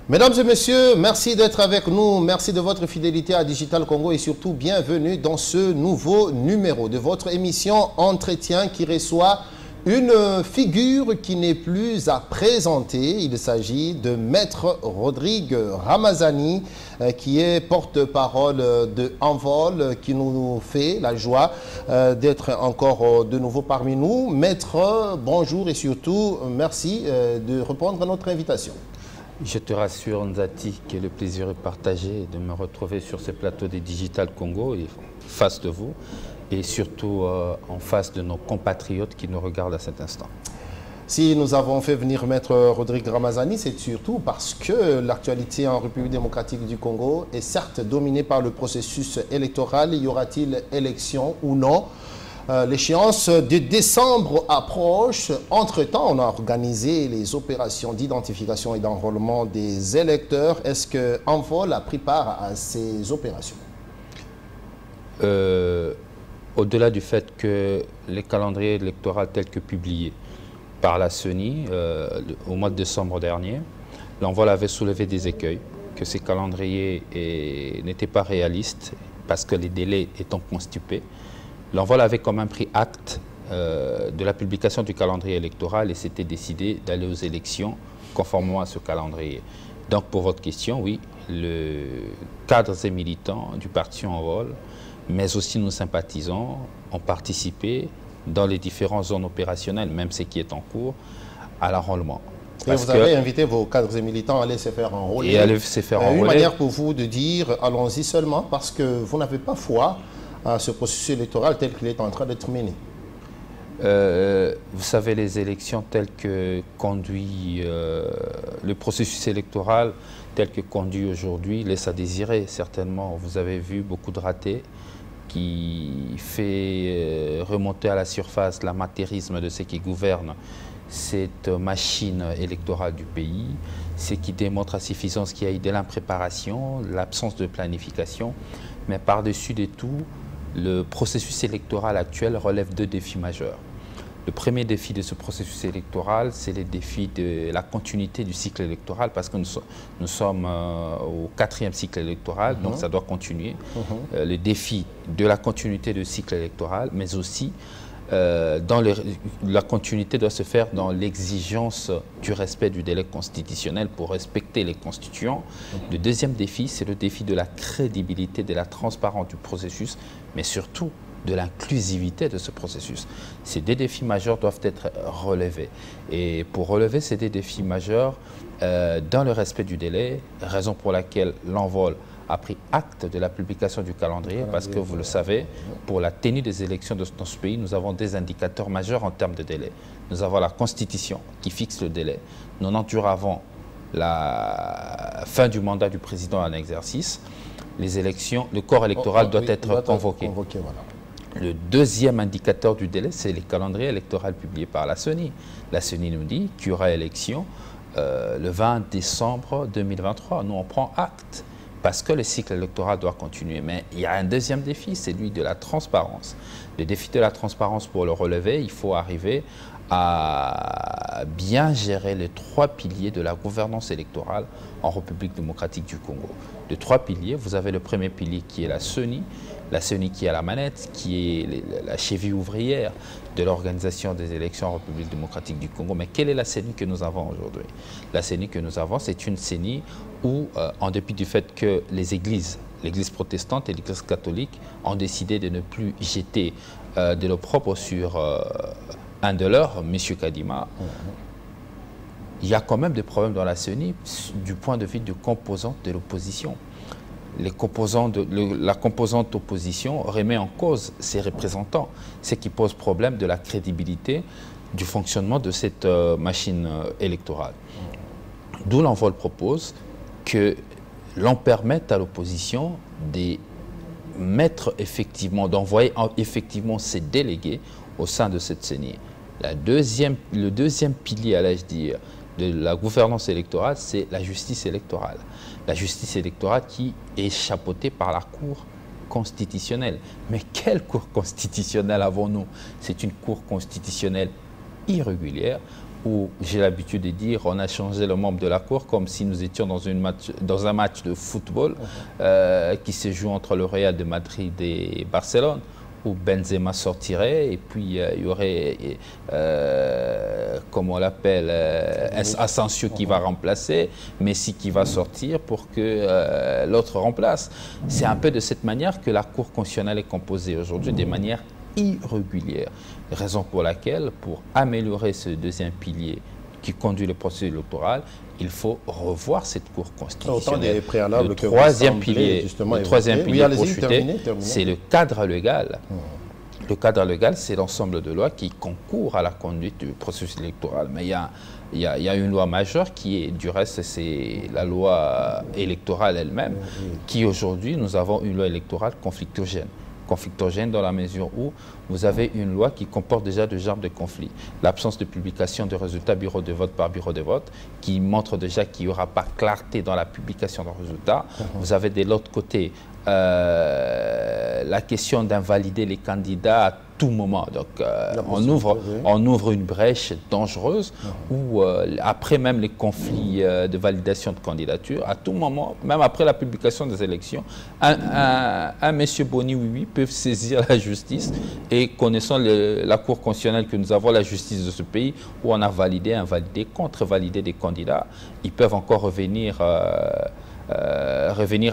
Mesdames et messieurs, merci d'être avec nous. Merci de votre fidélité à Digital Congo et surtout bienvenue dans ce nouveau numéro de votre émission Entretien qui reçoit une figure qui n'est plus à présenter. Il s'agit de Maître Rodrigue Ramazani qui est porte-parole de Envol, qui nous fait la joie d'être encore de nouveau parmi nous. Maître, bonjour et surtout merci de répondre à notre invitation. Je te rassure, Nzati, que le plaisir est partagé de me retrouver sur ce plateau des Digital Congo, et face de vous, et surtout en face de nos compatriotes qui nous regardent à cet instant. Si nous avons fait venir Maître Rodrigue Ramazani, c'est surtout parce que l'actualité en République démocratique du Congo est certes dominée par le processus électoral. Y aura-t-il élection ou non? L'échéance de décembre approche. Entre-temps, on a organisé les opérations d'identification et d'enrôlement des électeurs. Est-ce que Envol a pris part à ces opérations? Au-delà du fait que les calendriers électoraux tels que publiés par la CENI au mois de décembre dernier, l'Envol avait soulevé des écueils, que ces calendriers n'étaient pas réalistes parce que les délais étant constipés. L'Envol avait quand même pris acte de la publication du calendrier électoral et s'était décidé d'aller aux élections conformément à ce calendrier. Donc pour votre question, oui, les cadres et militants du parti Envol, mais aussi nos sympathisants, ont participé dans les différentes zones opérationnelles, même ce qui est en cours, à l'enrôlement. Et vous avez invité vos cadres et militants à aller se faire enrôler. Et à aller se faire enrôler. Une manière pour vous de dire allons-y seulement parce que vous n'avez pas foi à ce processus électoral tel qu'il est en train d'être mené. Vous savez, les élections telles que conduit le processus électoral tel que conduit aujourd'hui laisse à désirer certainement. Vous avez vu beaucoup de ratés qui fait remonter à la surface l'amateurisme de ceux qui gouvernent cette machine électorale du pays, ce qui démontre à suffisance qu'il y a eu de l'impréparation, l'absence de planification, mais par-dessus de tout, le processus électoral actuel relève deux défis majeurs. Le premier défi de ce processus électoral, c'est le défi de la continuité du cycle électoral, parce que nous sommes au 4e cycle électoral, donc ça doit continuer. Le défi de la continuité du cycle électoral, mais aussi la continuité doit se faire dans l'exigence du respect du délai constitutionnel pour respecter les constituants. Le deuxième défi, c'est le défi de la crédibilité, de la transparence du processus, mais surtout de l'inclusivité de ce processus. Ces deux défis majeurs doivent être relevés. Et pour relever ces deux défis majeurs, dans le respect du délai, raison pour laquelle l'Envol a pris acte de la publication du calendrier, parce que vous le savez, pour la tenue des élections dans ce pays, nous avons des indicateurs majeurs en termes de délai. Nous avons la Constitution qui fixe le délai 90 jours avant la fin du mandat du président en exercice. Les élections, le corps électoral doit être convoqué. Voilà. Le deuxième indicateur du délai, c'est les calendriers électoraux publiés par la CENI. La CENI nous dit qu'il y aura élection le 20 décembre 2023. Nous, on prend acte parce que le cycle électoral doit continuer. Mais il y a un deuxième défi, c'est celui de la transparence. Le défi de la transparence, pour le relever, il faut arriver à bien gérer les trois piliers de la gouvernance électorale en République démocratique du Congo. De trois piliers, vous avez le premier pilier qui est la CENI qui est à la manette, qui est la cheville ouvrière de l'organisation des élections en République démocratique du Congo. Mais quelle est la CENI que nous avons aujourd'hui? La CENI que nous avons, c'est une CENI où, en dépit du fait que les églises, l'Église protestante et l'Église catholique, ont décidé de ne plus jeter de l'opprobre sur un de leurs, M. Kadima, il y a quand même des problèmes dans la CENI du point de vue de composantes de l'opposition. La composante opposition remet en cause ses représentants, ce qui pose problème de la crédibilité du fonctionnement de cette machine électorale. D'où l'Envol propose que l'on permette à l'opposition de mettre effectivement, d'envoyer effectivement ses délégués au sein de cette CENI. Le deuxième pilier, allais-je dire, de la gouvernance électorale, c'est la justice électorale. La justice électorale qui est chapeautée par la Cour constitutionnelle. Mais quelle Cour constitutionnelle avons-nous? C'est une Cour constitutionnelle irrégulière où j'ai l'habitude de dire on a changé le membre de la Cour comme si nous étions dans un match de football qui se joue entre le Real de Madrid et Barcelone, où Benzema sortirait et puis il y aurait, comme on l'appelle, Asensio qui va remplacer, Messi qui va sortir pour que l'autre remplace. C'est un peu de cette manière que la Cour constitutionnelle est composée aujourd'hui, de manière irrégulière. Raison pour laquelle, pour améliorer ce deuxième pilier qui conduit le processus électoral, il faut revoir cette Cour constitutionnelle. Des préalables le troisième pilier, pour chuter, c'est le cadre légal. Le cadre légal, c'est l'ensemble de lois qui concourent à la conduite du processus électoral. Mais il y a une loi majeure qui est, du reste, c'est la loi électorale elle-même, qui aujourd'hui, nous avons une loi électorale conflictogène. Conflictogène dans la mesure où vous avez une loi qui comporte déjà deux genres de conflits. L'absence de publication de résultats bureau de vote par bureau de vote, qui montre déjà qu'il n'y aura pas clarté dans la publication des résultats. Vous avez de l'autre côté la question d'invalider les candidats à tout moment. Donc on ouvre une brèche dangereuse où après même les conflits de validation de candidature, à tout moment, même après la publication des élections, un monsieur Boni oui peut saisir la justice et connaissant la Cour constitutionnelle que nous avons, la justice de ce pays, où on a validé, invalidé, contre-validé des candidats, ils peuvent encore revenir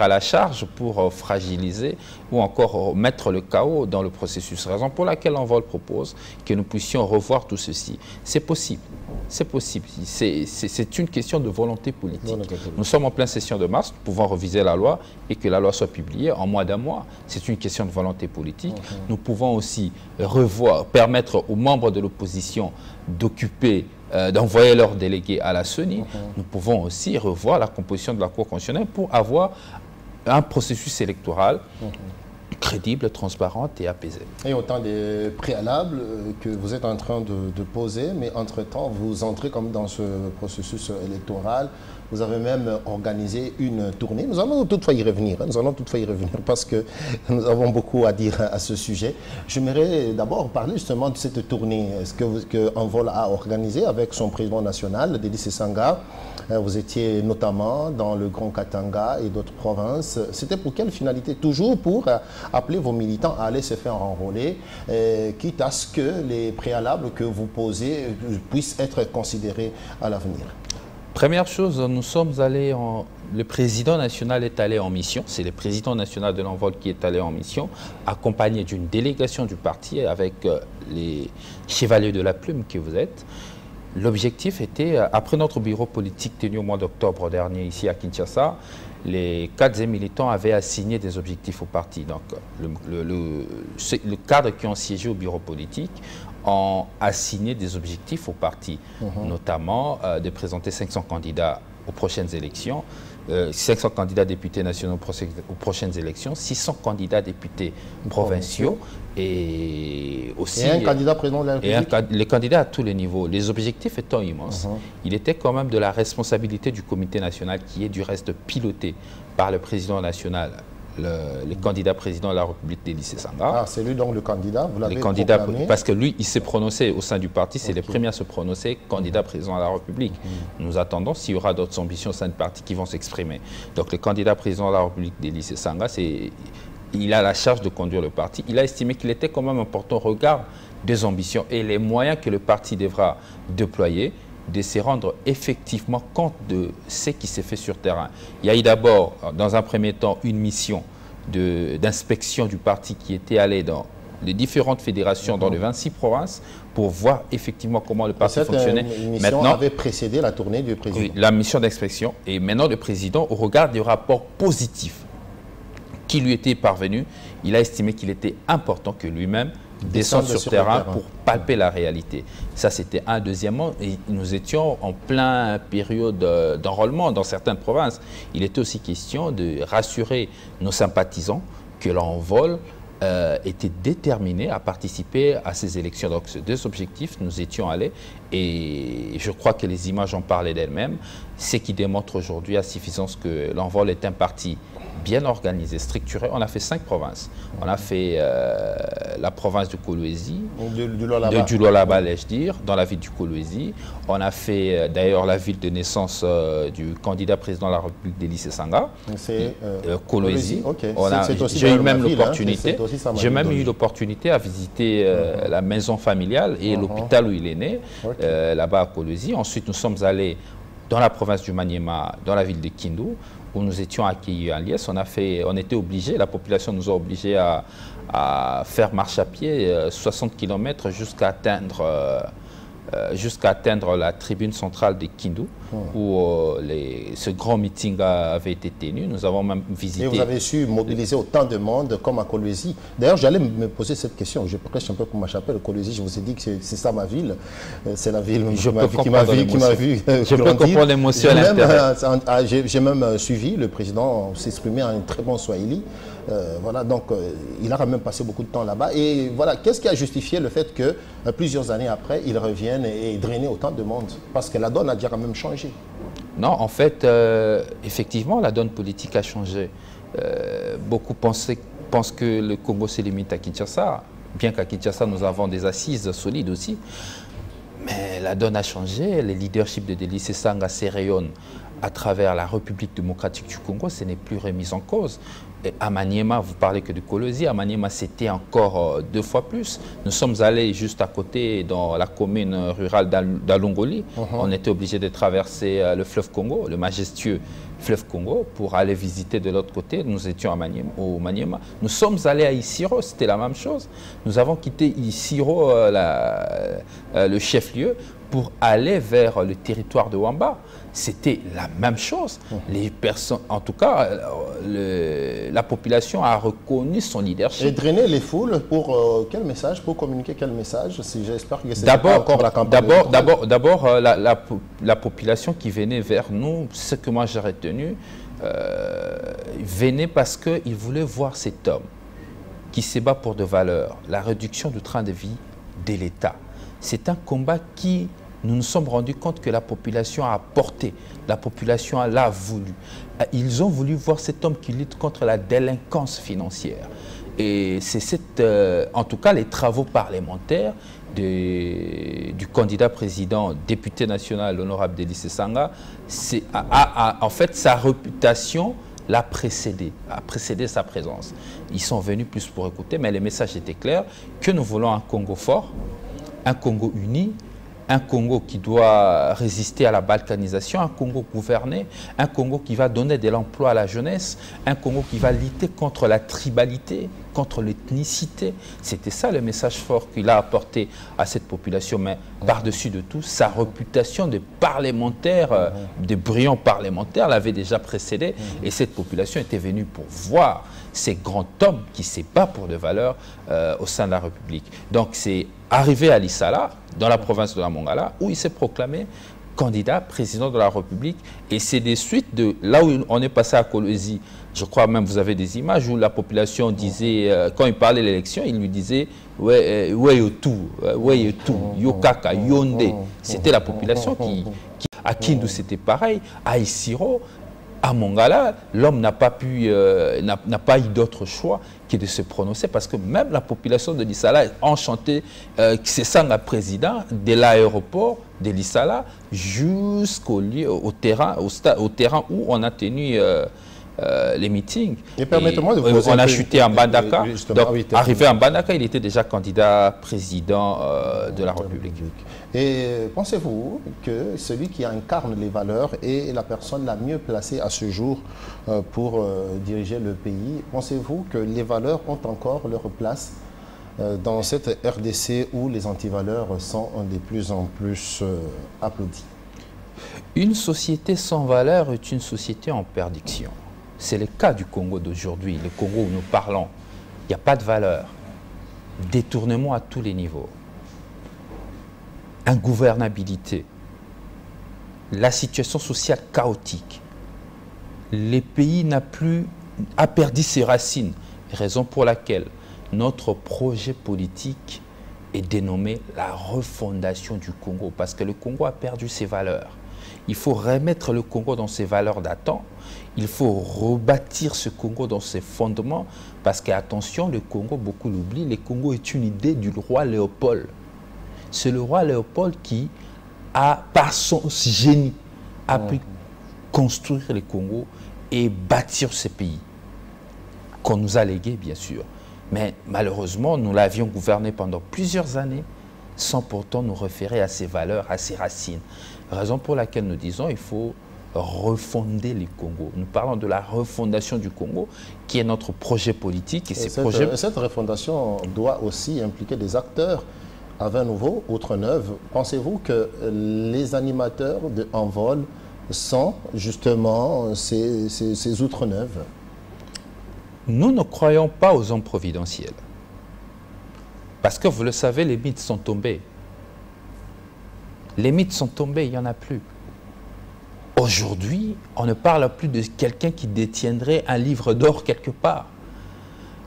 à la charge pour fragiliser ou encore mettre le chaos dans le processus. Raison pour laquelle l'Envol propose que nous puissions revoir tout ceci. C'est possible. C'est possible. C'est une question de volonté politique. Nous sommes en pleine session de mars, nous pouvons reviser la loi et que la loi soit publiée en moins d'un mois. C'est une question de volonté politique. Nous pouvons aussi permettre aux membres de l'opposition d'occuper d'envoyer leurs délégués à la CENI. Nous pouvons aussi revoir la composition de la Cour constitutionnelle pour avoir un processus électoral crédible, transparent et apaisé. Et autant des préalables que vous êtes en train de poser, mais entre-temps, vous entrez comme dans ce processus électoral. Vous avez même organisé une tournée. Nous allons toutefois y revenir. Nous allons toutefois y revenir parce que nous avons beaucoup à dire à ce sujet. J'aimerais d'abord parler justement de cette tournée. Est-ce que Envol a organisé avec son président national, Délice Sanga. Vous étiez notamment dans le Grand Katanga et d'autres provinces. C'était pour quelle finalité? Toujours pour appeler vos militants à aller se faire enrôler, quitte à ce que les préalables que vous posez puissent être considérés à l'avenir. Première chose, nous sommes allés le président national est allé en mission, c'est le président national de l'Envol qui est allé en mission, accompagné d'une délégation du parti avec les chevaliers de la plume que vous êtes. L'objectif était, après notre bureau politique tenu au mois d'octobre dernier ici à Kinshasa, les cadres et militants avaient assigné des objectifs au parti. Donc le cadre qui ont siégé au bureau politique ont assigné des objectifs au parti, notamment de présenter 500 candidats aux prochaines élections, 500 candidats députés nationaux aux prochaines élections, 600 candidats députés provinciaux et aussi... Et un candidat président de la République. Les candidats à tous les niveaux. Les objectifs étant immenses. Il était quand même de la responsabilité du comité national qui est du reste piloté par le président national, le candidat président de la République, Délice Sanga. Ah, c'est lui donc le candidat, vous l'avez proclamé. Parce que lui, il s'est prononcé au sein du parti, c'est le premier à se prononcer, candidat président de la République. Nous attendons s'il y aura d'autres ambitions au sein du parti qui vont s'exprimer. Donc le candidat président de la République, Délice Sanga, il a la charge de conduire le parti. Il a estimé qu'il était quand même important au regard des ambitions et les moyens que le parti devra déployer, de se rendre effectivement compte de ce qui s'est fait sur terrain. Il y a eu d'abord, dans un premier temps, une mission d'inspection du parti qui était allée dans les différentes fédérations dans les 26 provinces pour voir effectivement comment le parti fonctionnait. Cette mission avait précédé la tournée du président. Oui, la mission d'inspection. Et maintenant, le président, au regard des rapports positifs qui lui étaient parvenus, il a estimé qu'il était important que lui-même descendre sur terrain pour palper la réalité. Ça, c'était un. Deuxièmement, et nous étions en plein période d'enrôlement dans certaines provinces. Il était aussi question de rassurer nos sympathisants que l'Envol était déterminé à participer à ces élections. Donc, ces deux objectifs, nous étions allés et je crois que les images ont parlé d'elles-mêmes, ce qui démontre aujourd'hui à suffisance que l'Envol est un parti bien organisé, structuré. On a fait 5 provinces. On a fait la province de Kolwezi, du Lualaba, allais-je dire, dans la ville du Kolwezi. On a fait d'ailleurs la ville de naissance du candidat président de la République d'Élie Sanga, Kolwezi. Okay. J'ai eu même l'opportunité. J'ai même eu l'opportunité à visiter la maison familiale et l'hôpital où il est né, là-bas à Kolwezi. Ensuite, nous sommes allés dans la province du Maniema, dans la ville de Kindu, où nous étions accueillis en liesse. On était obligés, la population nous a obligés à faire marche à pied 60 km jusqu'à atteindre la tribune centrale de Kindu, où ce grand meeting avait été tenu. Nous avons même visité... Et vous avez su mobiliser autant de monde comme à Kolwezi. D'ailleurs, j'allais me poser cette question. Je prêche un peu pour ma chapelle. Kolwezi, je vous ai dit que c'est ça ma ville. C'est la ville qui m'a vu. Je peux comprendre l'émotion à l'intérieur. J'ai même suivi le président s'exprimer en très bon swahili. Voilà, donc il a quand même passé beaucoup de temps là-bas. Et voilà, qu'est-ce qui a justifié le fait que plusieurs années après, il revienne et drainer autant de monde? Parce que la donne a déjà quand même changé. Non, en fait, effectivement, la donne politique a changé. Beaucoup pensent que le Congo se limite à Kinshasa, bien qu'à Kinshasa, nous avons des assises solides aussi. Mais la donne a changé, le leadership de Délie Sanga se rayonne à travers la République démocratique du Congo, ce n'est plus remis en cause. Et à Maniema, vous parlez que de Kolwezi, à Maniema c'était encore 2 fois plus. Nous sommes allés juste à côté dans la commune rurale d'Alongoli. On était obligé de traverser le fleuve Congo, le majestueux fleuve Congo, pour aller visiter de l'autre côté. Nous étions au Maniema. Nous sommes allés à Isiro, c'était la même chose. Nous avons quitté Isiro, le chef-lieu, pour aller vers le territoire de Wamba. C'était la même chose. Les personnes, en tout cas, la population a reconnu son leadership. Et drainer les foules pour quel message? Pour communiquer quel message? J'espère que c'est pas encore la campagne. D'abord, la population qui venait vers nous, ce que moi j'ai retenu, venait parce qu'ils voulaient voir cet homme qui se bat pour de valeurs, la réduction du train de vie de l'État. C'est un combat qui, nous nous sommes rendus compte que la population a porté, la population l'a voulu. Ils ont voulu voir cet homme qui lutte contre la délinquance financière. Et c'est en tout cas les travaux parlementaires du candidat président, député national, l'honorable Délie Sanga, en fait sa réputation l'a précédé, a précédé sa présence. Ils sont venus plus pour écouter, mais le message était clair, que nous voulons un Congo fort, un Congo uni, un Congo qui doit résister à la balkanisation, un Congo gouverné, un Congo qui va donner de l'emploi à la jeunesse, un Congo qui va lutter contre la tribalité, contre l'ethnicité. C'était ça le message fort qu'il a apporté à cette population. Mais par-dessus de tout, sa réputation de parlementaire, de brillant parlementaire l'avait déjà précédé. Et cette population était venue pour voir ces grands hommes qui se battent pour des valeurs au sein de la République. Donc c'est arrivé à Lissala, dans la province de la Mongala, où il s'est proclamé candidat président de la République. Et c'est des suites de là où on est passé à Kolwezi. Je crois même vous avez des images où la population disait, quand il parlait de l'élection, il lui disait « Ouais, Yokaka, Yonde ». C'était la population qui... À Kindu, c'était pareil. À Isiro, à Mongala, l'homme n'a pas eu d'autre choix que de se prononcer parce que même la population de Lissala est enchantée que c'est Sanga président de l'aéroport de Lissala jusqu'au terrain où on a tenu les meetings. Et permettez-moi de vous poser on a chuté en Bandaka. Donc, arrivé en Bandaka, il était déjà candidat président de la République. Et pensez-vous que celui qui incarne les valeurs est la personne la mieux placée à ce jour pour diriger le pays? Pensez-vous que les valeurs ont encore leur place dans cette RDC où les antivaleurs sont de plus en plus applaudis? Une société sans valeurs est une société en perdition. C'est le cas du Congo d'aujourd'hui, le Congo où nous parlons. Il n'y a pas de valeur. Détournement à tous les niveaux. Ingouvernabilité. La situation sociale chaotique. Le pays a perdu ses racines. Raison pour laquelle notre projet politique est dénommé la refondation du Congo. Parce que le Congo a perdu ses valeurs. Il faut remettre le Congo dans ses valeurs d'antan. Il faut rebâtir ce Congo dans ses fondements. Parce qu'attention, le Congo, beaucoup l'oublient, le Congo est une idée du roi Léopold. C'est le roi Léopold qui, par son génie, a pu construire le Congo et bâtir ce pays. Qu'on nous a légué, bien sûr. Mais malheureusement, nous l'avions gouverné pendant plusieurs années sans pourtant nous référer à ses valeurs, à ses racines. Raison pour laquelle nous disons qu'il faut refonder le Congo. Nous parlons de la refondation du Congo, qui est notre projet politique. Et cette refondation doit aussi impliquer des acteurs à vin nouveau, outre neuve. Pensez-vous que les animateurs de Envol sont justement ces outre neuves? Nous ne croyons pas aux hommes providentiels. Parce que vous le savez, les mythes sont tombés. Les mythes sont tombés, il n'y en a plus. Aujourd'hui, on ne parle plus de quelqu'un qui détiendrait un livre d'or quelque part.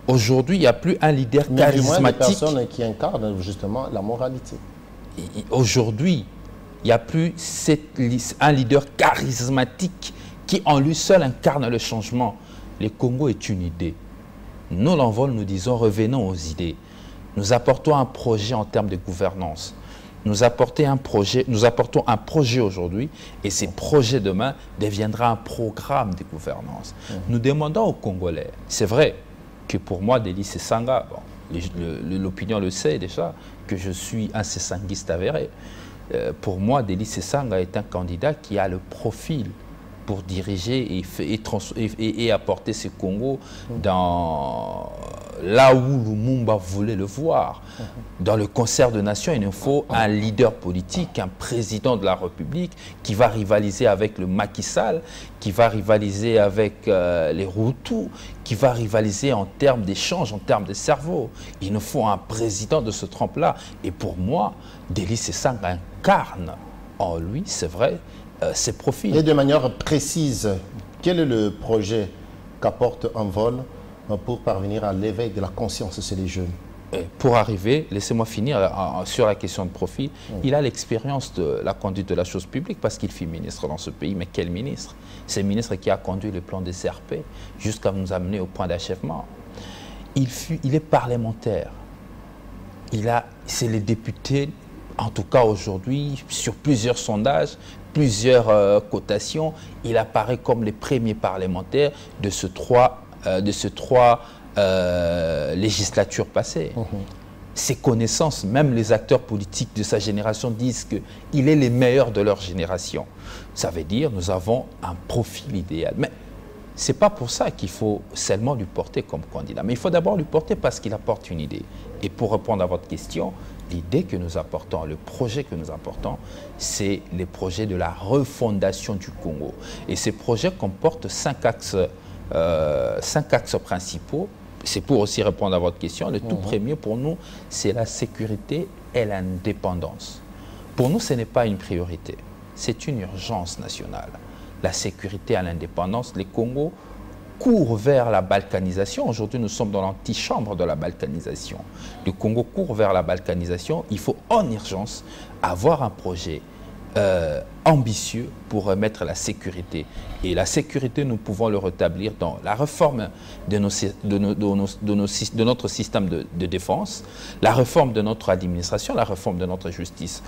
Aujourd'hui, il n'y a plus un leader charismatique. Mais du moins des personnes qui incarnent justement la moralité. Aujourd'hui, il n'y a plus un leader charismatique qui en lui seul incarne le changement. Le Congo est une idée. Nous, l'Envol, nous disons, revenons aux idées. Nous apportons un projet en termes de gouvernance. Nous apportons un projet aujourd'hui et ces projets demain deviendra un programme de gouvernance. Nous demandons aux Congolais, c'est vrai que pour moi, Délice Sesanga, bon, l'opinion le sait déjà, que je suis un sessanguiste avéré. Pour moi, Délice Sesanga est un candidat qui a le profil pour diriger et apporter ce Congo là où Lumumba voulait le voir. Dans le concert de nations, il nous faut un leader politique, un président de la République qui va rivaliser avec le Macky Sall, qui va rivaliser avec les Hutus, qui va rivaliser en termes d'échange, en termes de cerveau. Il nous faut un président de ce trempe-là. Et pour moi, Délice Sesanga incarne en lui, c'est vrai, ses profils. Et de manière précise, quel est le projet qu'apporte Envol pour parvenir à l'éveil de la conscience chez les jeunes? Pour arriver, laissez-moi finir sur la question de profil, il a l'expérience de la conduite de la chose publique parce qu'il fut ministre dans ce pays. Mais quel ministre? C'est le ministre qui a conduit le plan des CRP jusqu'à nous amener au point d'achèvement. Il est parlementaire. C'est le député, en tout cas aujourd'hui, sur plusieurs sondages, plusieurs cotations, il apparaît comme le premier parlementaire de ces trois législatures passées. Ses connaissances, même les acteurs politiques de sa génération disent qu'il est le meilleur de leur génération. Ça veut dire que nous avons un profil idéal. Mais ce n'est pas pour ça qu'il faut seulement lui porter comme candidat. Mais il faut d'abord lui porter parce qu'il apporte une idée. Et pour répondre à votre question, l'idée que nous apportons, le projet que nous apportons, c'est le projet de la refondation du Congo. Et ces projets comportent 5 axes principaux. C'est pour aussi répondre à votre question. Le tout premier pour nous, c'est la sécurité et l'indépendance. Pour nous, ce n'est pas une priorité. C'est une urgence nationale. La sécurité et l'indépendance, le Congo court vers la balkanisation. Aujourd'hui, nous sommes dans l'antichambre de la balkanisation. Le Congo court vers la balkanisation. Il faut en urgence avoir un projet ambitieux pour remettre la sécurité. Et la sécurité, nous pouvons le rétablir dans la réforme de notre système de défense, la réforme de notre administration, la réforme de notre justice.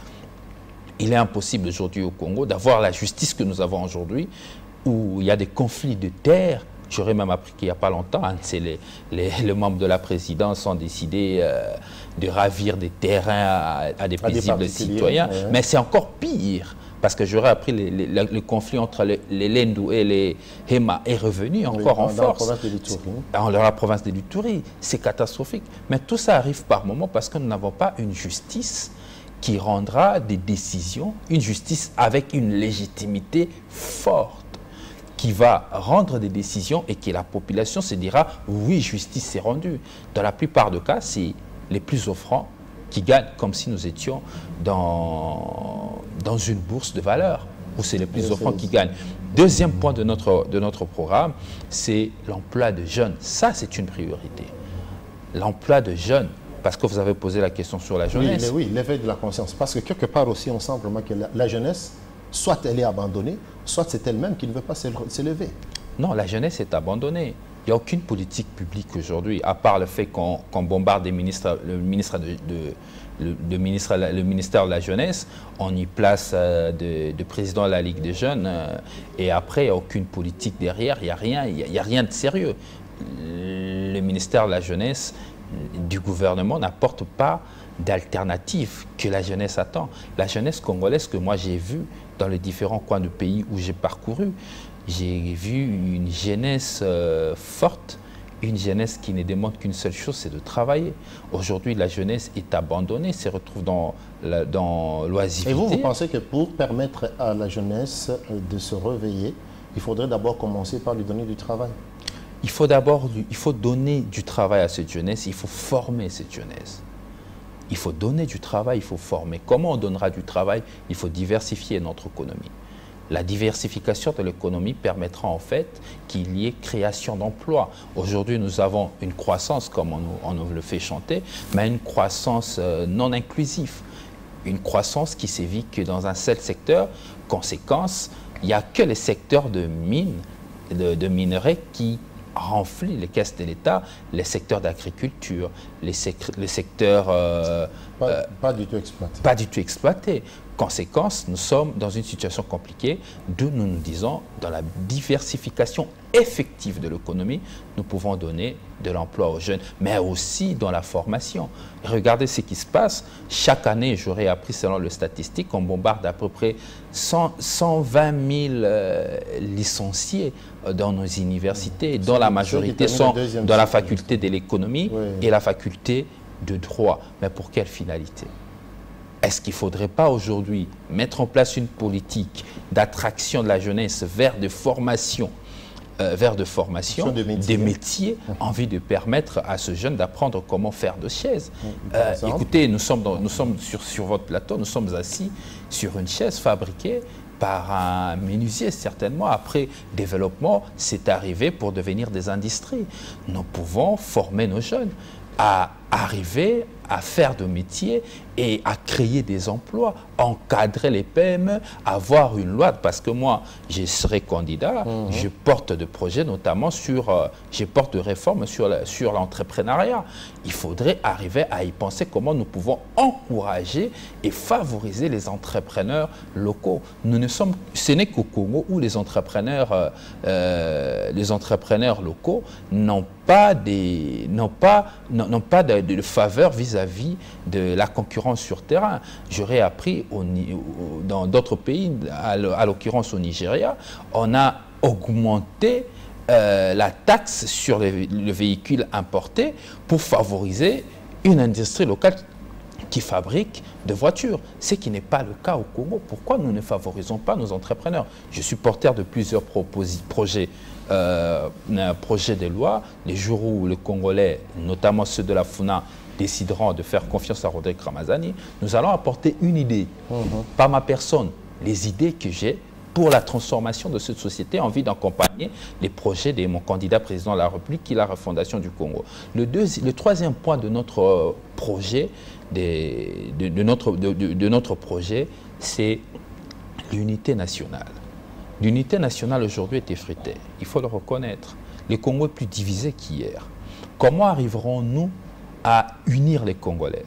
Il est impossible aujourd'hui au Congo d'avoir la justice que nous avons aujourd'hui, où il y a des conflits de terres. J'aurais même appris qu'il n'y a pas longtemps, les membres de la présidence ont décidé de ravir des terrains à des paisibles citoyens. Mais c'est encore pire, parce que j'aurais appris le conflit entre les Lendu et les Hema est revenu encore en force. Dans la province de l'Ituri. C'est catastrophique. Mais tout ça arrive par moments parce que nous n'avons pas une justice qui rendra des décisions, une justice avec une légitimité forte, qui va rendre des décisions et que la population se dira « oui, justice est rendue ». Dans la plupart des cas, c'est les plus offrants qui gagnent, comme si nous étions dans une bourse de valeur, où c'est les plus offrants qui gagnent. Deuxième point de notre programme, c'est l'emploi de jeunes. Ça, c'est une priorité. L'emploi de jeunes. Parce que vous avez posé la question sur la jeunesse. Oui, l'éveil de la conscience. Parce que quelque part aussi, on sent vraiment que la jeunesse soit elle est abandonnée, soit c'est elle-même qui ne veut pas s'élever. Non, la jeunesse est abandonnée. Il n'y a aucune politique publique aujourd'hui, à part le fait qu'on bombarde le ministère de la Jeunesse, on y place de président de la Ligue des Jeunes, et après, il n'y a aucune politique derrière, il n'y a rien de sérieux. Le ministère de la Jeunesse du gouvernement n'apporte pas d'alternative que la jeunesse attend. La jeunesse congolaise que moi j'ai vue dans les différents coins du pays où j'ai parcouru, j'ai vu une jeunesse forte, une jeunesse qui ne demande qu'une seule chose, c'est de travailler. Aujourd'hui, la jeunesse est abandonnée, se retrouve dans l'oisiveté. Et vous pensez que pour permettre à la jeunesse de se réveiller, il faudrait d'abord commencer par lui donner du travail? Il faut donner du travail à cette jeunesse, il faut former cette jeunesse. Il faut donner du travail, il faut former. Comment on donnera du travail? Il faut diversifier notre économie. La diversification de l'économie permettra en fait qu'il y ait création d'emplois. Aujourd'hui, nous avons une croissance, comme on nous le fait chanter, mais une croissance non inclusive. Une croissance qui sévit que dans un seul secteur. Conséquence, il n'y a que les secteurs de mines, de minerais qui renflent les caisses de l'État, les secteurs d'agriculture, les secteurs... pas du tout exploités. Pas du tout exploités. Conséquence, nous sommes dans une situation compliquée d'où nous nous disons, dans la diversification effective de l'économie, nous pouvons donner de l'emploi aux jeunes, mais aussi dans la formation. Regardez ce qui se passe. Chaque année, j'aurais appris selon les statistiques, on bombarde à peu près 120 000 licenciés dans nos universités, dont la majorité sont dans la faculté de l'économie et la faculté de droit. Mais pour quelle finalité ? Est-ce qu'il ne faudrait pas aujourd'hui mettre en place une politique d'attraction de la jeunesse vers de formation, des métiers, en vue de permettre à ce jeune d'apprendre comment faire de chaises. Écoutez, nous sommes sur votre plateau, nous sommes assis sur une chaise fabriquée par un menuisier certainement. Après développement, c'est arrivé pour devenir des industries. Nous pouvons former nos jeunes à arriver à faire de métiers et à créer des emplois, encadrer les PME, avoir une loi, parce que moi, je serai candidat, je porte des projets notamment je porte des réformes sur l'entrepreneuriat. Il faudrait arriver à y penser comment nous pouvons encourager et favoriser les entrepreneurs locaux. Ce n'est qu'au Congo où les entrepreneurs locaux n'ont pas de faveur vis-à-vis de la concurrence sur terrain. J'aurais appris dans d'autres pays, à l'occurrence au Nigeria, on a augmenté la taxe sur le véhicule importé pour favoriser une industrie locale qui fabrique de voitures, ce qui n'est pas le cas au Congo. Pourquoi nous ne favorisons pas nos entrepreneurs? Je suis porteur de plusieurs projets de loi. Les jours où les Congolais, notamment ceux de la FUNA, décideront de faire confiance à Rodrigue Ramazani, nous allons apporter une idée, par ma personne, les idées que j'ai pour la transformation de cette société en vue d'accompagner les projets de mon candidat président de la République qui est la refondation du Congo. Le troisième point de notre projet, de notre projet, c'est l'unité nationale. L'unité nationale aujourd'hui est effritée, il faut le reconnaître. Le Congo est plus divisé qu'hier. Comment arriverons-nous à unir les Congolais?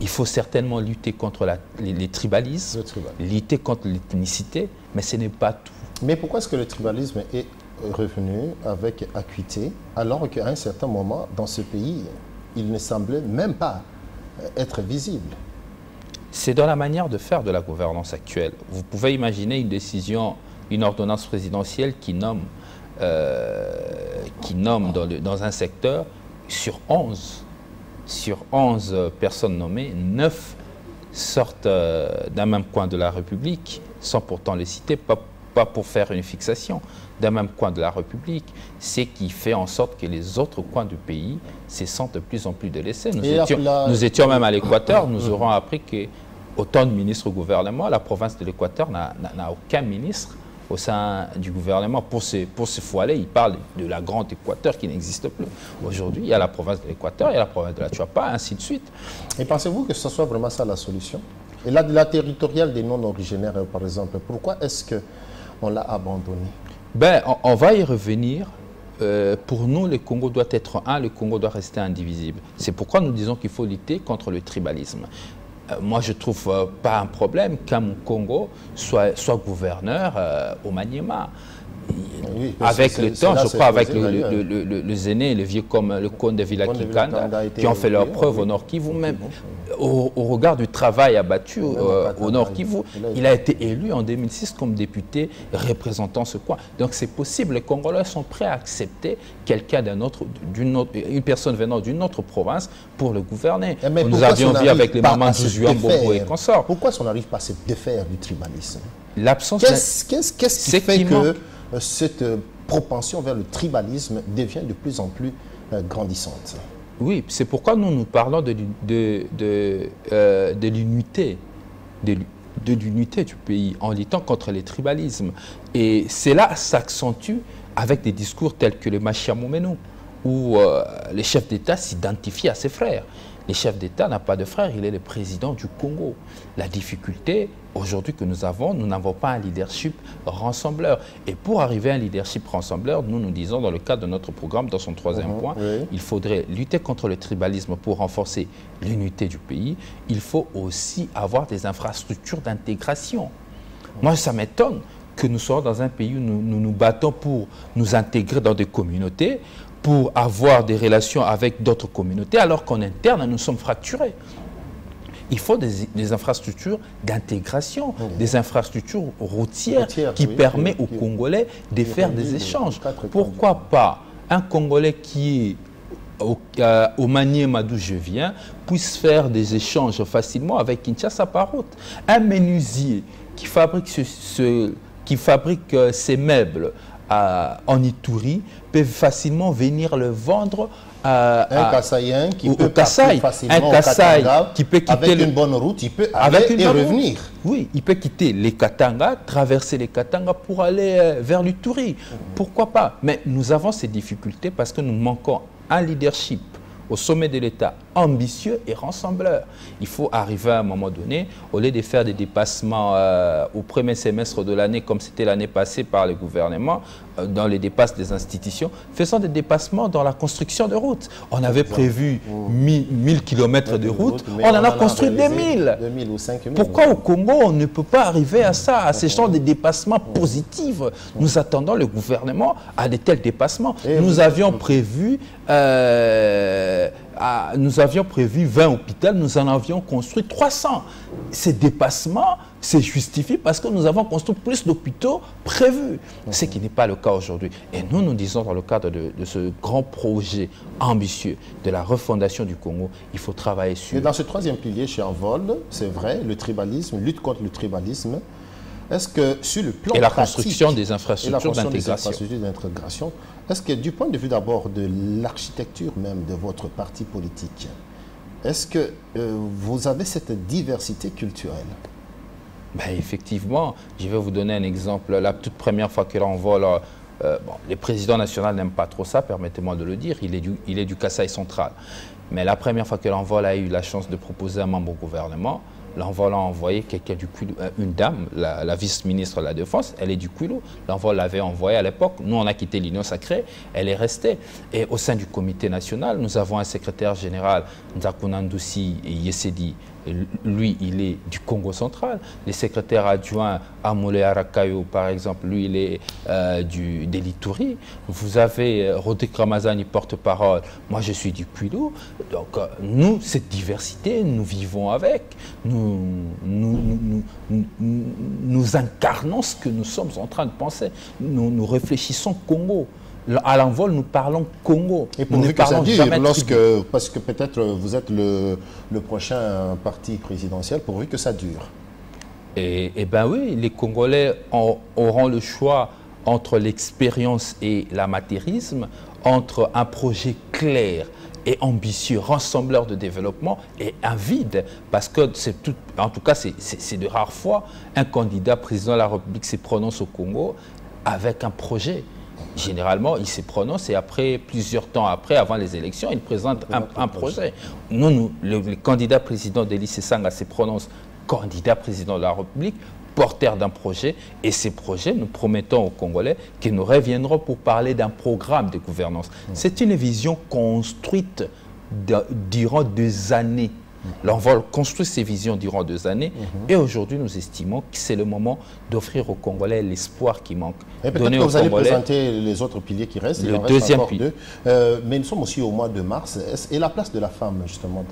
Il faut certainement lutter contre les tribalismes, lutter contre l'ethnicité, mais ce n'est pas tout. Mais pourquoi est-ce que le tribalisme est revenu avec acuité, alors qu'à un certain moment, dans ce pays, il ne semblait même pas être visible? C'est dans la manière de faire de la gouvernance actuelle. Vous pouvez imaginer une décision, une ordonnance présidentielle qui nomme dans un secteur sur 11 personnes nommées, 9 sortent d'un même coin de la République, sans pourtant les citer, pas pour faire une fixation, d'un même coin de la République, ce qui fait en sorte que les autres coins du pays se sentent de plus en plus délaissés. Nous étions même à l'Équateur, nous aurons appris qu'autant de ministres au gouvernement, la province de l'Équateur n'a aucun ministre au sein du gouvernement. Pour se foiler, il parle de la grande Équateur qui n'existe plus. Aujourd'hui, il y a la province de l'Équateur, il y a la province de la Chuapa, ainsi de suite. Et pensez-vous que ce soit vraiment ça la solution? Et la territoriale des non-originaires, par exemple, pourquoi est-ce qu'on l'a abandonnée? Ben, on va y revenir. Pour nous, le Congo doit être un, le Congo doit rester indivisible. C'est pourquoi nous disons qu'il faut lutter contre le tribalisme. Moi, je ne trouve pas un problème qu'un Congo soit gouverneur au Maniema. Oui, avec le temps, je crois, avec les aînés, les vieux comme le Comte de Villa-Kikanda, qui ont fait leur preuve au Nord Kivu, même au regard du travail abattu au Nord Kivu, il a été élu en 2006 comme député représentant ce coin. Donc c'est possible, les Congolais sont prêts à accepter quelqu'un une personne venant d'une autre province pour le gouverner. Nous avions vu avec les mamans Zouziouan Bobo et consorts. Pourquoi on n'arrive pas à se défaire du tribalisme? L'absence Qu'est-ce qui fait que cette propension vers le tribalisme devient de plus en plus grandissante? Oui, c'est pourquoi nous parlons de l'unité, de l'unité du pays en luttant contre les tribalismes. Et cela s'accentue avec des discours tels que le Machiamoumeno, où les chefs d'État s'identifient à ses frères. Le chef d'État n'a pas de frère, il est le président du Congo. La difficulté aujourd'hui que nous n'avons pas un leadership rassembleur. Et pour arriver à un leadership rassembleur, nous disons dans le cadre de notre programme, dans son troisième point, il faudrait lutter contre le tribalisme pour renforcer l'unité du pays. Il faut aussi avoir des infrastructures d'intégration. Moi, ça m'étonne que nous soyons dans un pays où nous nous battons pour nous intégrer dans des communautés, pour avoir des relations avec d'autres communautés, alors qu'en interne, nous sommes fracturés. Il faut des infrastructures d'intégration, des infrastructures routières qui permettent aux Congolais de faire des échanges. Pourquoi pas un Congolais qui est au Maniema d'où je viens puisse faire des échanges facilement avec Kinshasa par route. Un menuisier qui fabrique ses meubles en Ituri peut facilement venir le vendre un Kassaïen qui peut Kassai, facilement au Katanga, qui peut quitter avec une bonne route, il peut aller et revenir. Oui, il peut quitter les Katanga, traverser les Katanga pour aller vers l'Ituri. Pourquoi pas? Mais nous avons ces difficultés parce que nous manquons un leadership au sommet de l'État ambitieux et rassembleur. Il faut arriver à un moment donné, au lieu de faire des dépassements au premier semestre de l'année, comme c'était l'année passée par le gouvernement, dans les dépasses des institutions, faisons des dépassements dans la construction de routes. On avait prévu 1000 km de routes, on en a construit 2000. ou 5000. Pourquoi au Congo, on ne peut pas arriver à ça, à ces genres de dépassements positifs? Nous attendons le gouvernement à de tels dépassements. Nous avions prévu 20 hôpitaux, nous en avions construit 300. Ces dépassements se justifient parce que nous avons construit plus d'hôpitaux prévus, ce qui n'est pas le cas aujourd'hui. Et nous disons dans le cadre de ce grand projet ambitieux de la refondation du Congo, il faut travailler sur... Et dans ce troisième pilier chez Envol, c'est vrai, le tribalisme, lutte contre le tribalisme, est-ce que sur le plan et la construction des infrastructures d'intégration, est-ce que du point de vue d'abord de l'architecture même de votre parti politique, est-ce que vous avez cette diversité culturelle? Ben effectivement, je vais vous donner un exemple. La toute première fois que l'Envol, les présidents nationaux n'aiment pas trop ça, permettez-moi de le dire, il est du Kasaï central. Mais la première fois que l'Envol a eu la chance de proposer un membre au gouvernement, l'Envol a envoyé quelqu'un du Kwilu, une dame, la vice-ministre de la Défense, elle est du Kwilu. L'Envol l'avait envoyée à l'époque. Nous, on a quitté l'Union sacrée, elle est restée. Et au sein du comité national, nous avons un secrétaire général, Nzakunandusi Yesedi. Lui, il est du Congo central. Le secrétaire adjoint Amoule Arakayo, par exemple, lui, il est de l'Ituri. Vous avez Rodrigue Ramazani, porte-parole. Moi, je suis du Kwilu. Donc, nous, cette diversité, nous vivons avec. Nous incarnons ce que nous sommes en train de penser. Nous réfléchissons Congo. À l'Envol, nous parlons Congo. Et pourvu que ça dure, parce que peut-être vous êtes le prochain parti présidentiel, pourvu que ça dure. Eh bien oui, les Congolais auront le choix entre l'expérience et l'amateurisme, entre un projet clair et ambitieux, rassembleur de développement, et un vide, parce que c'est tout, en tout cas c'est de rares fois un candidat président de la République se prononce au Congo avec un projet. Généralement, il se prononce et après, plusieurs temps après, avant les élections, il présente un projet. Le candidat président d'Élie Sesanga se prononce candidat président de la République, porteur d'un projet, et ces projets, nous promettons aux Congolais que nous reviendrons pour parler d'un programme de gouvernance. C'est une vision construite durant 2 années. L'Envol construit ces visions durant 2 années et aujourd'hui nous estimons que c'est le moment d'offrir aux Congolais l'espoir qui manque. Et peut-être que vous allez présenter les autres piliers qui restent. Le deuxième pilier. Mais nous sommes aussi au mois de mars. Et la place de la femme justement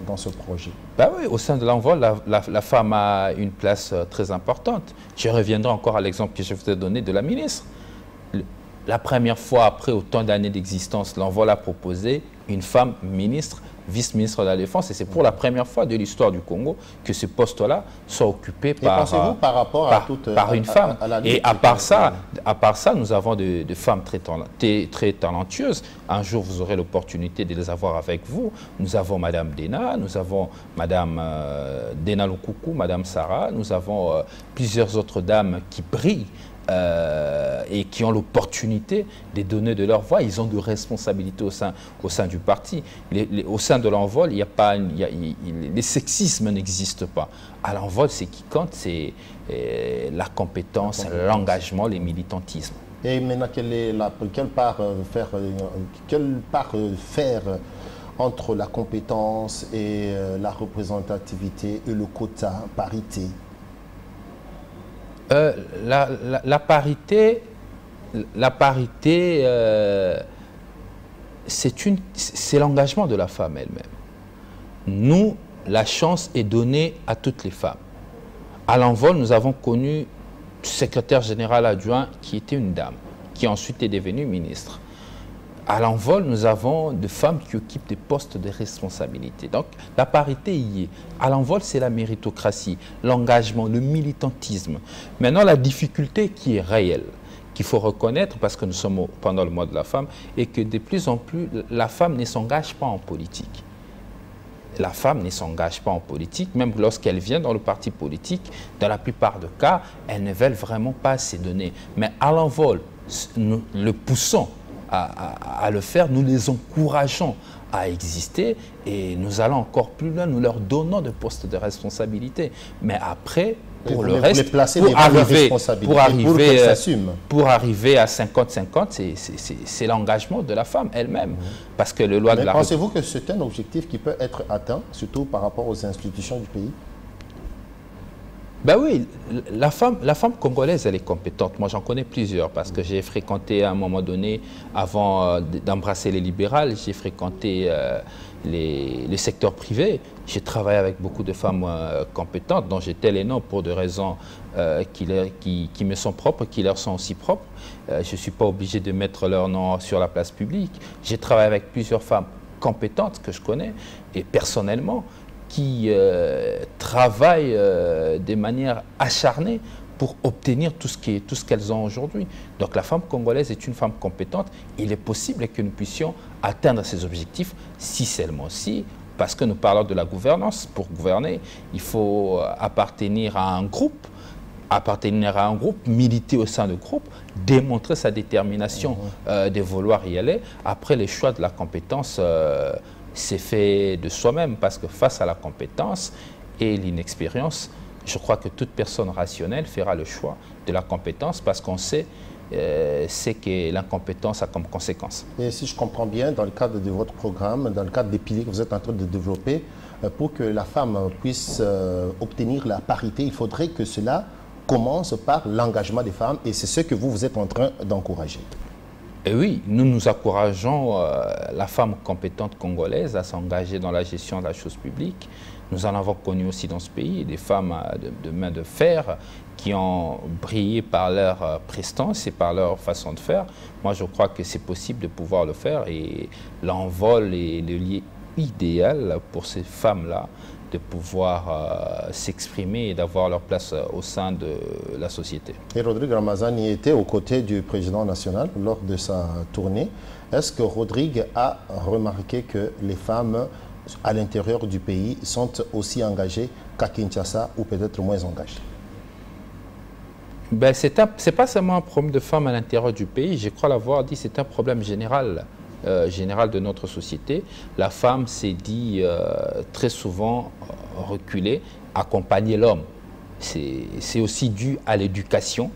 dans ce projet? Ben oui, au sein de l'Envol, la femme a une place très importante. Je reviendrai encore à l'exemple que je vous ai donné de la ministre. La première fois après autant d'années d'existence, l'Envol a proposé une femme ministre, vice-ministre de la Défense, et c'est pour la première fois de l'histoire du Congo que ce poste-là soit occupé par une femme. Et à part ça, nous avons de femmes très talentueuses. Un jour, vous aurez l'opportunité de les avoir avec vous. Nous avons Madame Dena, nous avons Madame Dena Lukuku, Madame Sarah, nous avons plusieurs autres dames qui brillent. Et qui ont l'opportunité de donner de leur voix. Ils ont de responsabilités au sein du parti. Au sein de l'Envol, les sexismes n'existent pas. À l'Envol, ce qui compte, c'est la compétence, l'engagement, les militantismes. Et maintenant, quelle part faire entre la compétence et la représentativité et le quota, parité? La parité, c'est l'engagement de la femme elle-même. Nous, la chance est donnée à toutes les femmes. À l'Envol, nous avons connu le secrétaire général adjoint qui était une dame, qui ensuite est devenue ministre. À l'Envol, nous avons des femmes qui occupent des postes de responsabilité. Donc, la parité y est. À l'Envol, c'est la méritocratie, l'engagement, le militantisme. Maintenant, la difficulté qui est réelle, qu'il faut reconnaître, parce que nous sommes pendant le mois de la femme, et que de plus en plus, la femme ne s'engage pas en politique. La femme ne s'engage pas en politique, même lorsqu'elle vient dans le parti politique, dans la plupart des cas, elles ne veulent vraiment pas se donner. Mais à l'Envol, nous le poussons à le faire, nous les encourageons à exister et nous allons encore plus loin, nous leur donnons des postes de responsabilité. Mais après, pour le reste, pour arriver à 50-50, c'est l'engagement de la femme elle-même. Parce que le loi de la... Pensez-vous que c'est un objectif qui peut être atteint, surtout par rapport aux institutions du pays? Ben oui, la femme congolaise, elle est compétente. Moi, j'en connais plusieurs parce que j'ai fréquenté à un moment donné, avant d'embrasser les libérales, j'ai fréquenté les secteurs privés. J'ai travaillé avec beaucoup de femmes compétentes dont j'étais les noms pour des raisons qui me sont propres, qui leur sont aussi propres. Je ne suis pas obligé de mettre leur nom sur la place publique. J'ai travaillé avec plusieurs femmes compétentes que je connais et personnellement, qui travaillent de manière acharnée pour obtenir tout ce qu'elles ont aujourd'hui. Donc la femme congolaise est une femme compétente. Il est possible que nous puissions atteindre ces objectifs si seulement si, parce que nous parlons de la gouvernance. Pour gouverner, il faut appartenir à un groupe, militer au sein de groupe, démontrer sa détermination de vouloir y aller. Après, les choix de la compétence c'est fait de soi-même, parce que face à la compétence et l'inexpérience, je crois que toute personne rationnelle fera le choix de la compétence parce qu'on sait que l'incompétence a comme conséquence. Et si je comprends bien, dans le cadre de votre programme, dans le cadre des piliers que vous êtes en train de développer, pour que la femme puisse obtenir la parité, il faudrait que cela commence par l'engagement des femmes et c'est ce que vous êtes en train d'encourager. Et oui, nous encourageons la femme compétente congolaise à s'engager dans la gestion de la chose publique. Nous en avons connu aussi dans ce pays des femmes de main de fer qui ont brillé par leur prestance et par leur façon de faire. Moi, je crois que c'est possible de pouvoir le faire et l'Envol est le lieu idéal pour ces femmes-là de pouvoir s'exprimer et d'avoir leur place au sein de la société. Et Rodrigue Ramazani était aux côtés du président national lors de sa tournée. Est-ce que Rodrigue a remarqué que les femmes à l'intérieur du pays sont aussi engagées qu'à Kinshasa ou peut-être moins engagées? Ben, c'est pas seulement un problème de femmes à l'intérieur du pays, je crois l'avoir dit, c'est un problème général. Générale de notre société. La femme s'est dit très souvent reculée accompagner l'homme. C'est aussi dû à l'éducation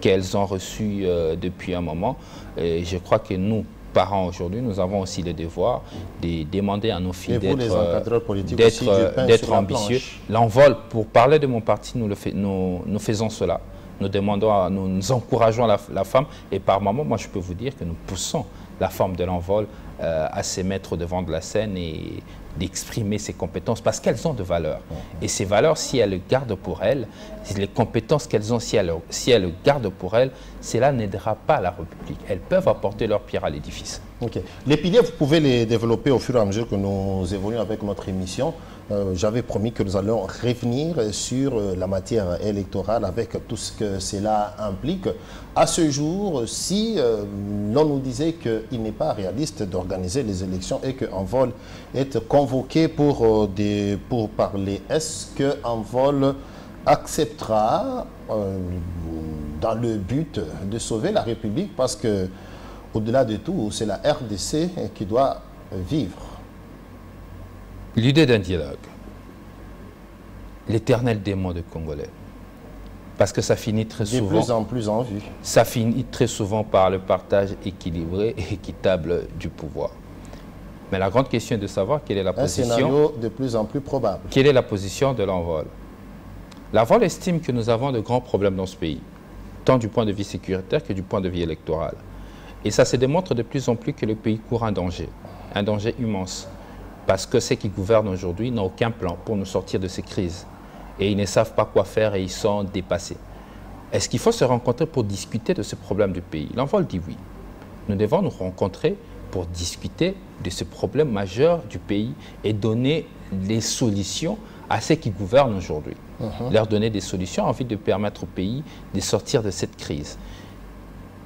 qu'elles ont reçue depuis un moment. Et je crois que nous, parents aujourd'hui, nous avons aussi le devoir de demander à nos filles d'être ambitieux. L'envol, pour parler de mon parti, nous faisons cela. Nous encourageons la femme et par moment, moi je peux vous dire que nous poussons la femme de l'envol à se mettre devant de la scène et d'exprimer ses compétences parce qu'elles ont de valeur. Et ces valeurs, si elles le gardent pour elles, les compétences qu'elles ont, si elles le gardent pour elles, cela n'aidera pas la République. Elles peuvent apporter leur pierre à l'édifice. Ok. Les piliers, vous pouvez les développer au fur et à mesure que nous évoluons avec notre émission. J'avais promis que nous allons revenir sur la matière électorale avec tout ce que cela implique. À ce jour, si l'on nous disait qu'il n'est pas réaliste d'organiser les élections et qu'Envol est convoqué pour parler, est-ce qu'Envol acceptera dans le but de sauver la République? Parce que, au-delà de tout, c'est la RDC qui doit vivre. L'idée d'un dialogue, l'éternel démon de Congolais, parce que ça finit très souvent... De plus en plus en vue. Ça finit très souvent par le partage équilibré et équitable du pouvoir. Mais la grande question est de savoir quelle est la position... Un scénario de plus en plus probable. Quelle est la position de l'Envol? L'Envol estime que nous avons de grands problèmes dans ce pays, tant du point de vue sécuritaire que du point de vue électoral. Et ça se démontre de plus en plus que le pays court un danger immense. Parce que ceux qui gouvernent aujourd'hui n'ont aucun plan pour nous sortir de ces crises. Et ils ne savent pas quoi faire et ils sont dépassés. Est-ce qu'il faut se rencontrer pour discuter de ce problème du pays? L'Envol dit oui. Nous devons nous rencontrer pour discuter de ce problème majeur du pays et donner les solutions à ceux qui gouvernent aujourd'hui. Leur donner des solutions en vue de permettre au pays de sortir de cette crise.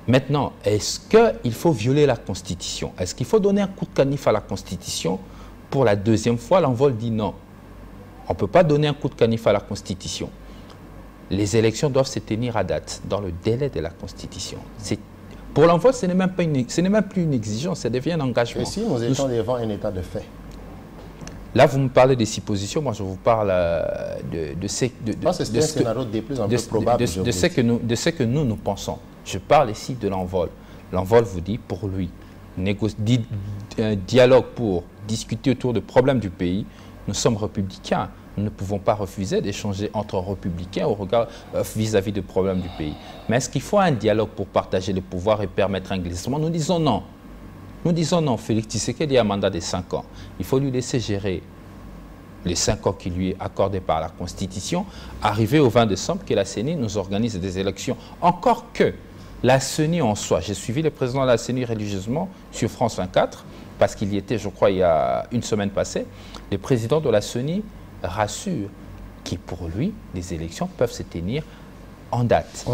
Maintenant, est-ce qu'il faut violer la Constitution? Est-ce qu'il faut donner un coup de canif à la Constitution? Pour la deuxième fois, l'Envol dit non. On ne peut pas donner un coup de canif à la Constitution. Les élections doivent se tenir à date, dans le délai de la Constitution. Pour l'Envol, ce n'est même plus une exigence, ça devient un engagement. Et si nous étions devant un état de fait? Là, vous me parlez des suppositions, moi je vous parle de ce que nous pensons. Je parle ici de l'Envol. L'Envol vous dit, pour lui, un dialogue pour discuter autour des problèmes du pays. Nous sommes républicains. Nous ne pouvons pas refuser d'échanger entre républicains au regard vis-à-vis des problèmes du pays. Mais est-ce qu'il faut un dialogue pour partager le pouvoir et permettre un glissement? Nous disons non. Nous disons non. Félix Tshisekedi a un mandat de 5 ans. Il faut lui laisser gérer les 5 ans qui lui est accordé par la Constitution. Arrivé au 20 décembre, que la CENI nous organise des élections. Encore que la CENI en soi, j'ai suivi le président de la CENI religieusement sur France 24, parce qu'il y était, je crois, il y a une semaine passée. Le président de la CENI rassure que pour lui, les élections peuvent se tenir en date.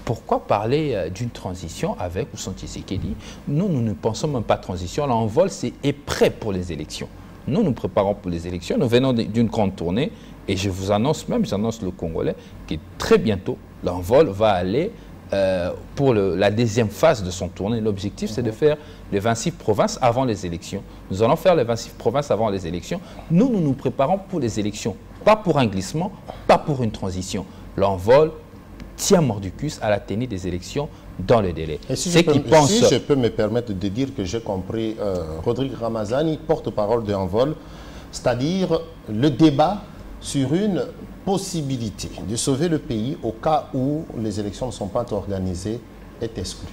Pourquoi parler d'une transition avec ou sans Tshisekedi? Nous ne pensons même pas transition. L'Envol est prêt pour les élections. Nous nous préparons pour les élections. Nous venons d'une grande tournée et je vous annonce même, j'annonce le Congolais, que très bientôt, l'Envol va aller pour la deuxième phase de son tournée. L'objectif, c'est de faire les 26 provinces avant les élections. Nous allons faire les 26 provinces avant les élections. Nous nous préparons pour les élections. Pas pour un glissement, pas pour une transition. L'Envol tient mordicus à la tenue des élections dans le délai. Et si je peux me permettre de dire que j'ai compris, Rodrigue Ramazani, porte-parole de Envol, c'est-à-dire le débat sur une possibilité de sauver le pays au cas où les élections ne sont pas organisées est exclu.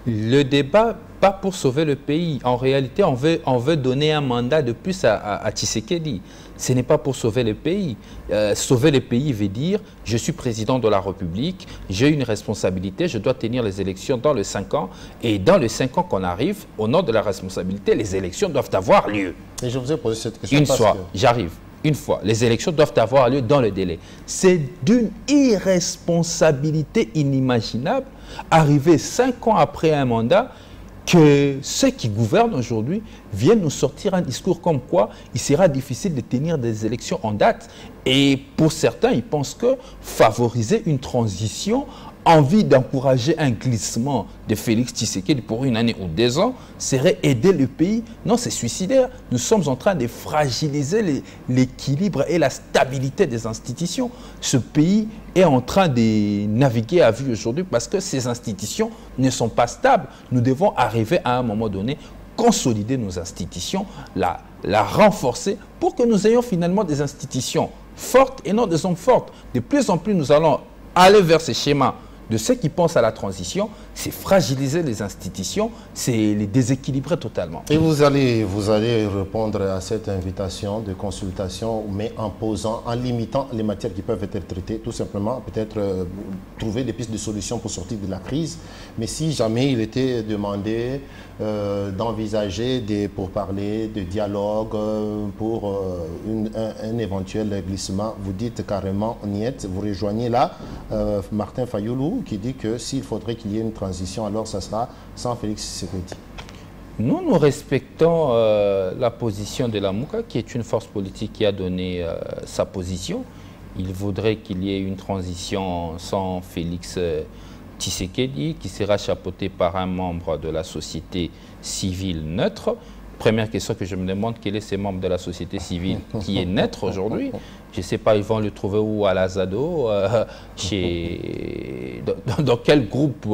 Le débat, pas pour sauver le pays. En réalité, on veut donner un mandat de plus à Tshisekedi. Ce n'est pas pour sauver le pays. Sauver le pays veut dire, je suis président de la République, j'ai une responsabilité, je dois tenir les élections dans les 5 ans. Et dans les 5 ans qu'on arrive, au nom de la responsabilité, les élections doivent avoir lieu. Et je vous ai posé cette question. J'arrive. Une fois, les élections doivent avoir lieu dans le délai. C'est d'une irresponsabilité inimaginable, arriver 5 ans après un mandat, que ceux qui gouvernent aujourd'hui viennent nous sortir un discours comme quoi il sera difficile de tenir des élections en date. Et pour certains, ils pensent que favoriser une transition envie d'encourager un glissement de Félix Tshisekedi pour une année ou 2 ans serait aider le pays. Non, c'est suicidaire. Nous sommes en train de fragiliser l'équilibre et la stabilité des institutions. Ce pays est en train de naviguer à vue aujourd'hui parce que ces institutions ne sont pas stables. Nous devons arriver à un moment donné, consolider nos institutions, la renforcer pour que nous ayons finalement des institutions fortes et non des hommes fortes. De plus en plus, nous allons aller vers ces schémas de ceux qui pensent à la transition, c'est fragiliser les institutions, c'est les déséquilibrer totalement. Et vous allez répondre à cette invitation de consultation, mais en limitant les matières qui peuvent être traitées, tout simplement, peut-être trouver des pistes de solutions pour sortir de la crise. Mais si jamais il était demandé d'envisager des pourparlers, de dialogue pour un éventuel glissement, vous dites carrément niet, vous rejoignez là Martin Fayoulou qui dit que s'il faudrait qu'il y ait une transition, alors ça sera sans Félix Tshisekedi. Nous respectons la position de la Mouka, qui est une force politique qui a donné sa position. Il voudrait qu'il y ait une transition sans Félix Tshisekedi, qui sera chapeauté par un membre de la société civile neutre. Première question que je me demande, quel est ce membre de la société civile qui est neutre aujourd'hui? Je ne sais pas, ils vont le trouver où, à l'Azado, dans quel groupe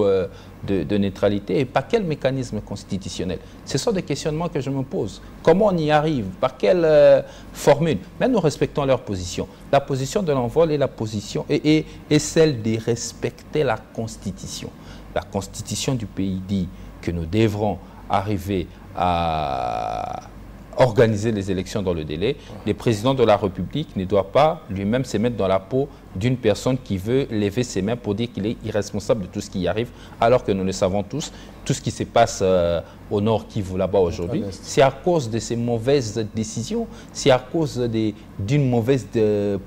de neutralité et par quel mécanisme constitutionnel? Ce sont des questionnements que je me pose. Comment on y arrive? Par quelle formule? Mais nous respectons leur position. La position de l'envol est la position et celle de respecter la Constitution. La Constitution du pays dit que nous devrons arriver à organiser les élections dans le délai. Le président de la République ne doit pas lui-même se mettre dans la peau d'une personne qui veut lever ses mains pour dire qu'il est irresponsable de tout ce qui y arrive, alors que nous le savons tous, tout ce qui se passe au Nord Kivu là-bas aujourd'hui, c'est à cause de ces mauvaises décisions, c'est à cause d'une mauvaise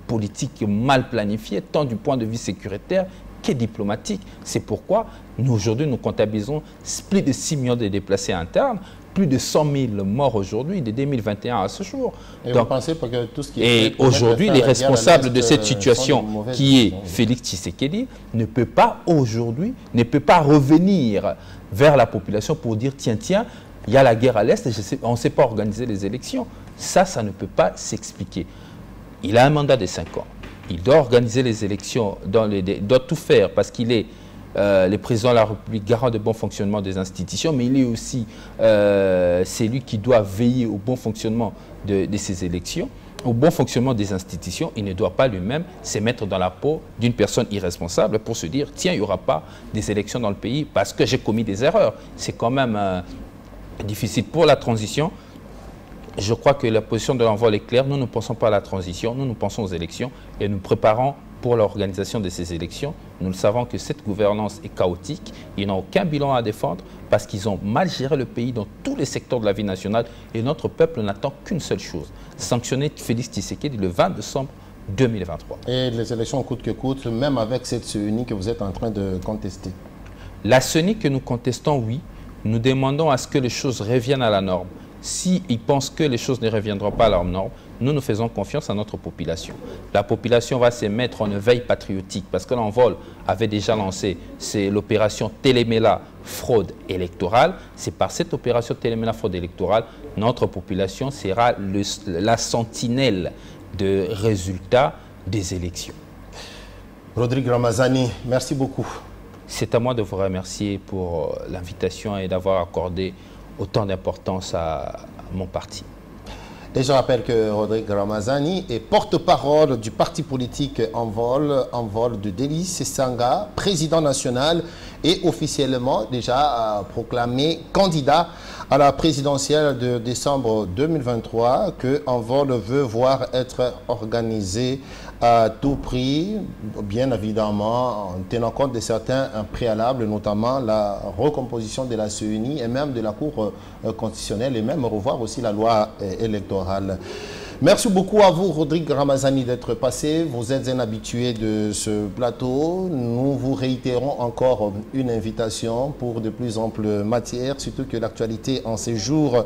politique mal planifiée, tant du point de vue sécuritaire que diplomatique. C'est pourquoi nous aujourd'hui nous comptabilisons plus de 6 millions de déplacés internes, plus de 100 000 morts aujourd'hui, de 2021 à ce jour. Et donc, vous pensez que tout ce qui et aujourd'hui, les responsables de cette situation, qui est Félix Tshisekedi, ne peut pas aujourd'hui, ne peut pas revenir vers la population pour dire tiens, il y a la guerre à l'Est et on ne sait pas organiser les élections. Ça ne peut pas s'expliquer. Il a un mandat de 5 ans. Il doit organiser les élections, il doit tout faire parce qu'il est le président de la République, garant de bon fonctionnement des institutions, mais il est aussi celui qui doit veiller au bon fonctionnement de ces élections, au bon fonctionnement des institutions. Il ne doit pas lui-même se mettre dans la peau d'une personne irresponsable pour se dire tiens, il n'y aura pas des élections dans le pays parce que j'ai commis des erreurs. C'est quand même difficile pour la transition. Je crois que la position de l'envol est claire. Nous ne pensons pas à la transition, nous pensons aux élections et nous préparons pour l'organisation de ces élections. Nous le savons que cette gouvernance est chaotique. Ils n'ont aucun bilan à défendre parce qu'ils ont mal géré le pays dans tous les secteurs de la vie nationale et notre peuple n'attend qu'une seule chose, sanctionner Félix Tshisekedi le 20 décembre 2023. Et les élections coûte que coûte, même avec cette CENI que vous êtes en train de contester? La CENI que nous contestons, oui. Nous demandons à ce que les choses reviennent à la norme. S'ils pensent que les choses ne reviendront pas à leur norme, nous faisons confiance à notre population. La population va se mettre en veille patriotique parce que l'envol avait déjà lancé, c'est l'opération Téléméla fraude électorale. C'est par cette opération Téléméla fraude électorale, notre population sera la sentinelle de résultats des élections. Rodrigue Ramazani, merci beaucoup. C'est à moi de vous remercier pour l'invitation et d'avoir accordé autant d'importance à mon parti. Et je rappelle que Rodrigue Ramazani est porte-parole du parti politique Envol de Délice Sanga, président national et officiellement déjà proclamé candidat à la présidentielle de décembre 2023 que Envol veut voir être organisé à tout prix, bien évidemment en tenant compte de certains préalables, notamment la recomposition de la CENI et même de la Cour constitutionnelle et même revoir aussi la loi électorale. Merci beaucoup à vous, Rodrigue Ramazani, d'être passé. Vous êtes un habitué de ce plateau. Nous vous réitérons encore une invitation pour de plus amples matières, surtout que l'actualité en ces jours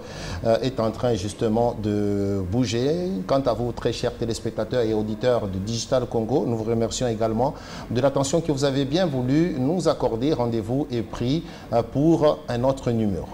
est en train justement de bouger. Quant à vous, très chers téléspectateurs et auditeurs de Digital Congo, nous vous remercions également de l'attention que vous avez bien voulu nous accorder. Rendez-vous est pris pour un autre numéro.